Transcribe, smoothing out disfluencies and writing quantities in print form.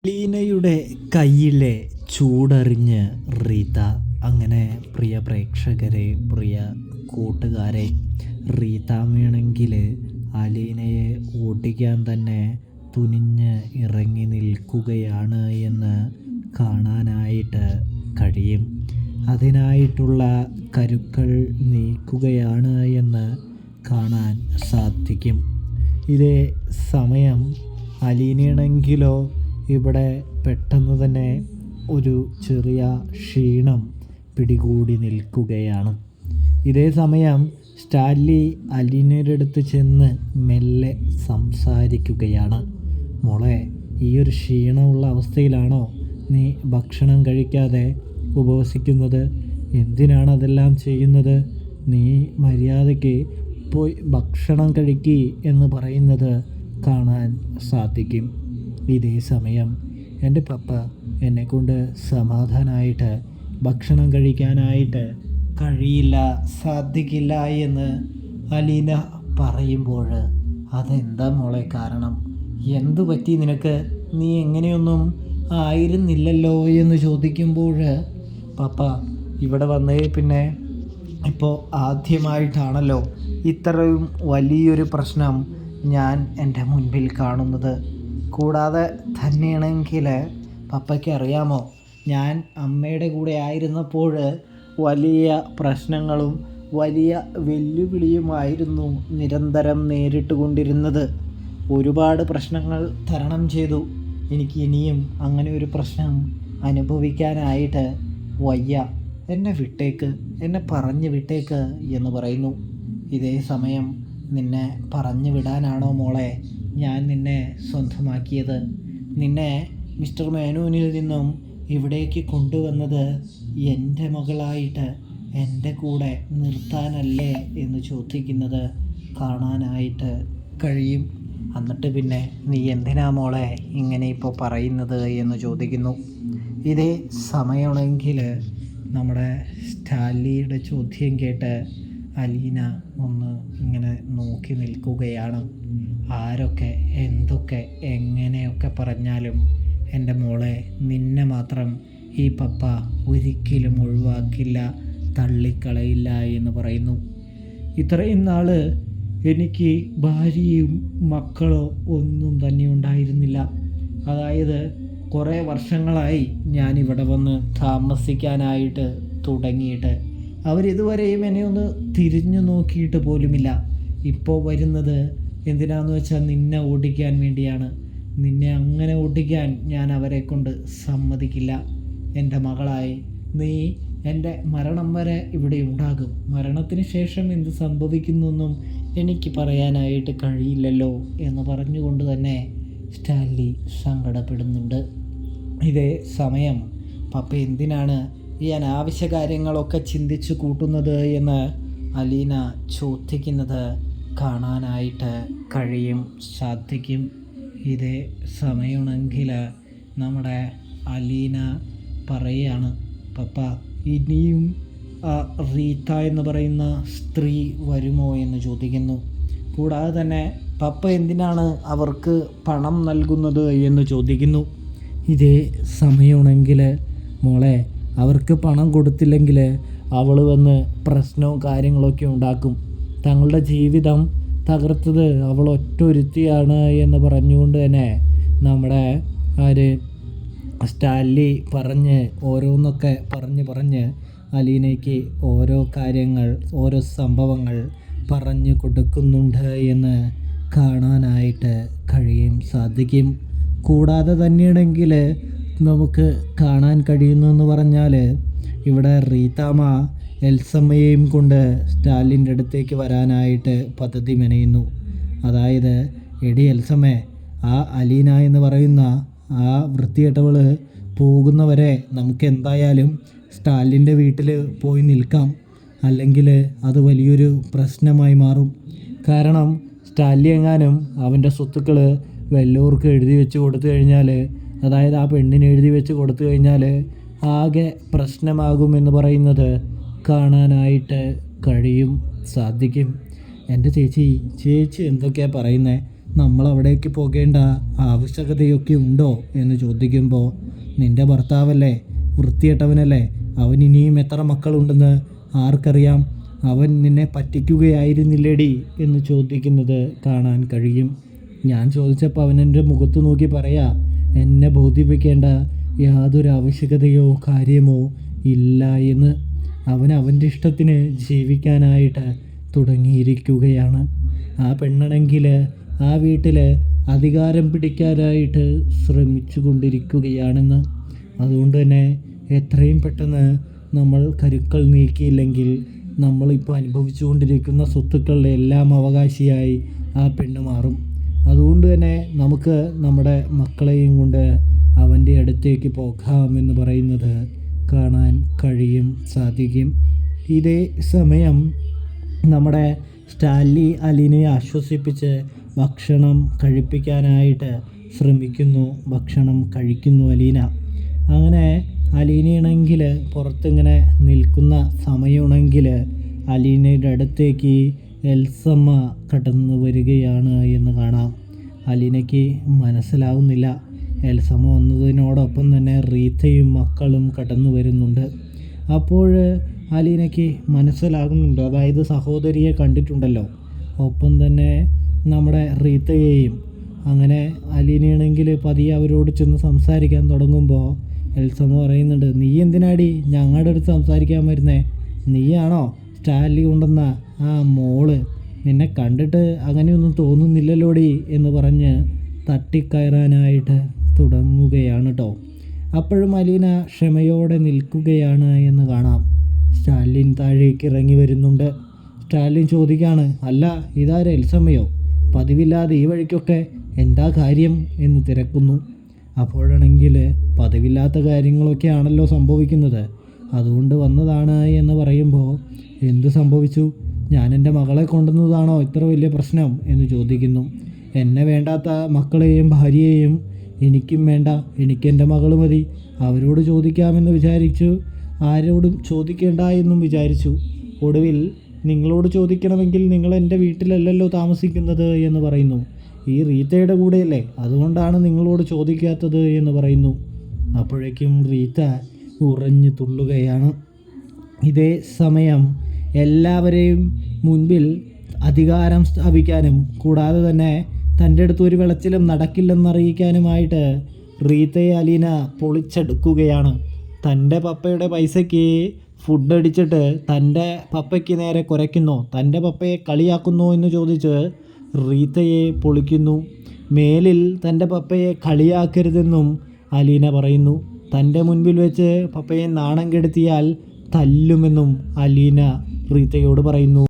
ലീനയുടെ കയ്യിലെ ചൂടറിഞ്ഞ് റീത്ത അങ്ങനെ പ്രിയ പ്രേക്ഷകരെ, പ്രിയ കൂട്ടുകാരെ, റീത്ത വേണമെങ്കിൽ അലീനയെ ഓടിക്കാൻ തന്നെ തുനിഞ്ഞ് ഇറങ്ങി നിൽക്കുകയാണ് എന്ന് കാണാനായിട്ട് കഴിയും. അതിനായിട്ടുള്ള കരുക്കൾ നീക്കുകയാണ് എന്ന് കാണാൻ സാധിക്കും. ഇതേ സമയം അലീനയാണെങ്കിലോ ഇവിടെ പെട്ടെന്ന് തന്നെ ഒരു ചെറിയ ക്ഷീണം പിടികൂടി നിൽക്കുകയാണ്. ഇതേ സമയം സ്റ്റാൻലി അലീനയുടെ അടുത്ത് ചെന്ന് മെല്ലെ സംസാരിക്കുകയാണ്. മോളെ, ഈ ഒരു ക്ഷീണമുള്ള അവസ്ഥയിലാണോ നീ ഭക്ഷണം കഴിക്കാതെ ഉപവസിക്കുന്നത്? എന്തിനാണ് അതെല്ലാം ചെയ്യുന്നത്? നീ മര്യാദയ്ക്ക് പോയി ഭക്ഷണം കഴിക്കുക എന്ന് പറയുന്നത് കാണാൻ സാധിക്കും. ഇതേ സമയം എൻ്റെ പപ്പ എന്നെക്കൊണ്ട് സമാധാനമായിട്ട് ഭക്ഷണം കഴിക്കാനായിട്ട് കഴിയില്ല, സാധിക്കില്ല എന്ന് അലീന പറയുമ്പോൾ അതെന്താ മോളെ കാരണം? എന്തു പറ്റി നിനക്ക്? നീ എങ്ങനെയൊന്നും ആയിരുന്നില്ലല്ലോ എന്ന് ചോദിക്കുമ്പോൾ പപ്പ ഇവിടെ വന്നേ പിന്നെ ഇപ്പോൾ ആദ്യമായിട്ടാണല്ലോ ഇത്രയും വലിയൊരു പ്രശ്നം ഞാൻ എൻ്റെ മുൻപിൽ കാണുന്നത്. കൂടാതെ തന്നെയാണെങ്കിൽ പപ്പയ്ക്ക് അറിയാമോ, ഞാൻ അമ്മയുടെ കൂടെ ആയിരുന്നപ്പോൾ വലിയ പ്രശ്നങ്ങളും വലിയ വെല്ലുവിളിയുമായിരുന്നു നിരന്തരം നേരിട്ട് കൊണ്ടിരുന്നത്. ഒരുപാട് പ്രശ്നങ്ങൾ തരണം ചെയ്തു. എനിക്ക് ഇനിയും അങ്ങനെ ഒരു പ്രശ്നം അനുഭവിക്കാനായിട്ട് വയ്യ. എന്നെ വിട്ടേക്ക്, എന്നെ പറഞ്ഞു വിട്ടേക്ക് എന്ന് പറയുന്നു. ഇതേ സമയം നിന്നെ പറഞ്ഞു വിടാനാണോ മോളെ ഞാൻ നിന്നെ സ്വന്തമാക്കിയത്? നിന്നെ മിസ്റ്റർ മേനോനിൽ നിന്നും ഇവിടേക്ക് കൊണ്ടുവന്നത് എൻ്റെ മകളായിട്ട് എൻ്റെ കൂടെ നിർത്താനല്ലേ എന്ന് ചോദിക്കുന്നത് കാണാനായിട്ട് കഴിയും. എന്നിട്ട് പിന്നെ നീ എന്തിനാ മോളെ ഇങ്ങനെ ഇപ്പോൾ പറയുന്നത് എന്ന് ചോദിക്കുന്നു. ഇതേ സമയമാണെങ്കിൽ നമ്മുടെ സ്റ്റാൻലിയുടെ ചോദ്യം കേട്ട് അലീന ഒന്ന് ഇങ്ങനെ നോക്കി നിൽക്കുകയാണ്. ആരൊക്കെ എന്തൊക്കെ എങ്ങനെയൊക്കെ പറഞ്ഞാലും എൻ്റെ മോളെ നിന്നെ മാത്രം ഈ പപ്പ ഒരിക്കലും ഒഴിവാക്കില്ല, തള്ളിക്കളയില്ല എന്ന് പറയുന്നു. ഇത്രയും നാൾ എനിക്ക് ഭാര്യയും മക്കളോ ഒന്നും തന്നെ ഉണ്ടായിരുന്നില്ല. അതായത് കുറേ വർഷങ്ങളായി ഞാൻ ഇവിടെ വന്ന് താമസിക്കാനായിട്ട് തുടങ്ങിയിട്ട് അവരിതുവരെയും എന്നെ ഒന്ന് തിരിഞ്ഞു നോക്കിയിട്ട് പോലുമില്ല. ഇപ്പോൾ വരുന്നത് എന്തിനാന്ന് വെച്ചാൽ നിന്നെ ഓടിക്കാൻ വേണ്ടിയാണ്. നിന്നെ അങ്ങനെ ഓടിക്കാൻ ഞാൻ അവരെ കൊണ്ട് സമ്മതിക്കില്ല. എൻ്റെ മകളായി നീ എൻ്റെ മരണം വരെ ഇവിടെ ഉണ്ടാകും. മരണത്തിന് ശേഷം എന്ത് സംഭവിക്കുന്നെന്നും എനിക്ക് പറയാനായിട്ട് കഴിയില്ലല്ലോ എന്ന് പറഞ്ഞുകൊണ്ട് തന്നെ സ്റ്റാൻലി സങ്കടപ്പെടുന്നുണ്ട്. ഇതേ സമയം പപ്പ എന്തിനാണ് ഈ അനാവശ്യ കാര്യങ്ങളൊക്കെ ചിന്തിച്ചു കൂട്ടുന്നത് എന്ന് അലീന ചോദിക്കുന്നത് കാണാനായിട്ട് സാധിക്കും. ഇതേ സമയമാണെങ്കിൽ നമ്മുടെ അലീന പറയുകയാണ്, പപ്പ ഇനിയും റീത്ത എന്ന് പറയുന്ന സ്ത്രീ വരുമോ എന്ന് ചോദിക്കുന്നു. കൂടാതെ തന്നെ പപ്പ എന്തിനാണ് അവർക്ക് പണം നൽകുന്നത് എന്ന് ചോദിക്കുന്നു. ഇതേ സമയമാണെങ്കിൽ മോളെ, അവർക്ക് പണം കൊടുത്തില്ലെങ്കിൽ അവൾ വന്ന് പ്രശ്നവും കാര്യങ്ങളൊക്കെ ഉണ്ടാക്കും. തങ്ങളുടെ ജീവിതം തകർത്തത് അവൾ ഒറ്റൊരുത്തിയാണ് എന്ന് പറഞ്ഞുകൊണ്ട് തന്നെ നമ്മുടെ സ്റ്റാൻലി ഓരോന്നൊക്കെ പറഞ്ഞ് അലീനയ്ക്ക് ഓരോ കാര്യങ്ങൾ, ഓരോ സംഭവങ്ങൾ പറഞ്ഞു കൊടുക്കുന്നുണ്ട് എന്ന് കാണാനായിട്ട് സാധിക്കും. കൂടാതെ തന്നെയാണെങ്കിൽ നമുക്ക് കാണാൻ കഴിയുന്നു എന്ന് പറഞ്ഞാൽ ഇവിടെ റീത്താമ്മ എൽസമ്മയെയും കൊണ്ട് സ്റ്റാലിൻ്റെ അടുത്തേക്ക് വരാനായിട്ട് പദ്ധതി മെനയുന്നു. അതായത്, എടി എൽസമ്മേ, ആ അലീന എന്ന് പറയുന്ന ആ വൃത്തികെട്ടവൾ പോകുന്നവരെ നമുക്ക് എന്തായാലും സ്റ്റാലിൻ്റെ വീട്ടിൽ പോയി നിൽക്കാം. അല്ലെങ്കിൽ അത് വലിയൊരു പ്രശ്നമായി മാറും. കാരണം സ്റ്റാൻലി എങ്ങാനും അവൻ്റെ സ്വത്തുക്കൾ വല്ലവർക്കും എഴുതി വെച്ച് കൊടുത്തു കഴിഞ്ഞാൽ, അതായത് ആ പെണ്ണിന് എഴുതി വെച്ച് കൊടുത്തു കഴിഞ്ഞാൽ ആകെ പ്രശ്നമാകുമെന്ന് പറയുന്നത് കാണാനായിട്ട് സാധിക്കും. എൻ്റെ ചേച്ചി എന്തൊക്കെയാണ് പറയുന്നത്? നമ്മൾ അവിടേക്ക് പോകേണ്ട ആവശ്യകതയൊക്കെ ഉണ്ടോ എന്ന് ചോദിക്കുമ്പോൾ, നിൻ്റെ ഭർത്താവല്ലേ, വൃത്തികെട്ടവനല്ലേ, അവൻ ഇനിയും എത്ര മക്കളുണ്ടെന്ന് ആർക്കറിയാം, അവൻ നിന്നെ പറ്റിക്കുകയായിരുന്നില്ലേടി എന്ന് ചോദിക്കുന്നത് കാണാൻ കഴിയും. ഞാൻ ചോദിച്ചപ്പോൾ അവൻ എൻ്റെ മുഖത്ത് നോക്കി പറയാ, എന്നെ ബോധിപ്പിക്കേണ്ട യാതൊരു ആവശ്യകതയോ കാര്യമോ ഇല്ല എന്ന്. അവൻ അവൻ്റെ ഇഷ്ടത്തിന് ജീവിക്കാനായിട്ട് തുടങ്ങിയിരിക്കുകയാണ്. ആ പെണ്ണാണെങ്കിൽ ആ വീട്ടിൽ അധികാരം പിടിക്കാനായിട്ട് ശ്രമിച്ചു കൊണ്ടിരിക്കുകയാണെന്ന്. അതുകൊണ്ട് തന്നെ എത്രയും പെട്ടെന്ന് നമ്മൾ കരുക്കൾ നീക്കിയില്ലെങ്കിൽ നമ്മളിപ്പോൾ അനുഭവിച്ചു കൊണ്ടിരിക്കുന്ന സ്വത്തുക്കളുടെ എല്ലാം അവകാശിയായി ആ പെണ്ണ് മാറും. അതുകൊണ്ട് തന്നെ നമുക്ക് നമ്മുടെ മക്കളെയും കൊണ്ട് അവൻ്റെ അടുത്തേക്ക് പോകാമെന്ന് പറയുന്നത് കാണാൻ സാധിക്കും. ഇതേ സമയം നമ്മുടെ സ്റ്റാൻലി അലീനയെ ആശ്വസിപ്പിച്ച് ഭക്ഷണം കഴിപ്പിക്കാനായിട്ട് ശ്രമിക്കുന്നു. ഭക്ഷണം കഴിക്കുന്നു അലീന. അങ്ങനെ അലീനയാണെങ്കിൽ പുറത്തിങ്ങനെ നിൽക്കുന്ന സമയമാണെങ്കിൽ അലീനയുടെ അടുത്തേക്ക് എൽസമ്മ കടന്നു വരികയാണ് എന്ന് കാണാം. അലീനയ്ക്ക് മനസ്സിലാവുന്നില്ല. എൽസമ്മ വന്നതിനോടൊപ്പം തന്നെ റീത്തയും മക്കളും കടന്നു വരുന്നുണ്ട്. അപ്പോൾ അലീനയ്ക്ക് മനസ്സിലാകുന്നുണ്ട്, അതായത് സഹോദരിയെ കണ്ടിട്ടുണ്ടല്ലോ, ഒപ്പം തന്നെ നമ്മുടെ റീത്തയെയും. അങ്ങനെ അലീനയാണെങ്കിൽ പതിയെ അവരോട് ചെന്ന് സംസാരിക്കാൻ തുടങ്ങുമ്പോൾ എൽസമ്മ പറയുന്നുണ്ട്, നീ എന്തിനാടി ഞങ്ങളുടെ അടുത്ത് സംസാരിക്കാൻ വരുന്നേ? നീയാണോ സ്റ്റാൻലി കൊണ്ടുവന്ന ആ മോള്? നിന്നെ കണ്ടിട്ട് അങ്ങനെയൊന്നും തോന്നുന്നില്ലല്ലോടി എന്ന് പറഞ്ഞ് തട്ടിക്കയറാനായിട്ട് തുടങ്ങുകയാണ് കേട്ടോ. അപ്പോഴും അലീന ക്ഷമയോടെ നിൽക്കുകയാണ് എന്ന് കാണാം. സ്റ്റാലിൻ താഴേക്ക് ഇറങ്ങി വരുന്നുണ്ട്. സ്റ്റാലിൻ ചോദിക്കുകയാണ്, അല്ല ഇതാരെ എൽസമ്മയോ? പതിവില്ലാതെ ഈ വഴിക്കൊക്കെ എന്താ കാര്യം എന്ന് തിരക്കുന്നു. അപ്പോഴാണെങ്കിൽ പതിവില്ലാത്ത കാര്യങ്ങളൊക്കെയാണല്ലോ സംഭവിക്കുന്നത്, അതുകൊണ്ട് വന്നതാണ് എന്ന് പറയുമ്പോൾ, എന്ത് സംഭവിച്ചു? ഞാൻ എൻ്റെ മകളെ കൊണ്ടുവന്നതാണോ ഇത്ര വലിയ പ്രശ്നം എന്ന് ചോദിക്കുന്നു. എന്നെ വേണ്ടാത്ത മക്കളെയും ഭാര്യയെയും എനിക്കും വേണ്ട, എനിക്കെൻ്റെ മകൾ മതി. അവരോട് ചോദിക്കാമെന്ന് വിചാരിച്ചു, ആരോടും ചോദിക്കേണ്ട എന്നും വിചാരിച്ചു. ഒടുവിൽ നിങ്ങളോട് ചോദിക്കണമെങ്കിൽ നിങ്ങൾ എൻ്റെ വീട്ടിലല്ലല്ലോ താമസിക്കുന്നത് എന്ന് പറയുന്നു. ഈ റീത്തയുടെ കൂടെയല്ലേ, അതുകൊണ്ടാണ് നിങ്ങളോട് ചോദിക്കാത്തത് എന്ന് പറയുന്നു. അപ്പോഴേക്കും റീത്ത ഉറഞ്ഞു തുള്ളുകയാണ്. ഇതേ സമയം എല്ലാവരെയും മുൻപിൽ അധികാരം സ്ഥാപിക്കാനും കൂടാതെ തന്നെ തൻ്റെ അടുത്ത് ഒരു വിളച്ചിലും നടക്കില്ലെന്നറിയിക്കാനുമായിട്ട് റീത്തയെ അലീന പൊളിച്ചെടുക്കുകയാണ്. തൻ്റെ പപ്പയുടെ പൈസയ്ക്ക് ഫുഡ് അടിച്ചിട്ട് തൻ്റെ പപ്പയ്ക്ക് നേരെ കുരയ്ക്കുന്നു, തൻ്റെ പപ്പയെ കളിയാക്കുന്നു എന്ന് ചോദിച്ച് റീത്തയെ പൊളിക്കുന്നു. മേലിൽ തൻ്റെ പപ്പയെ കളിയാക്കരുതെന്നും അലീന പറയുന്നു. തൻ്റെ മുൻപിൽ വെച്ച് പപ്പയെ നാണം കെടുത്തിയാൽ തല്ലുമെന്നും അലീന റീത്തയോട് പറയുന്നു.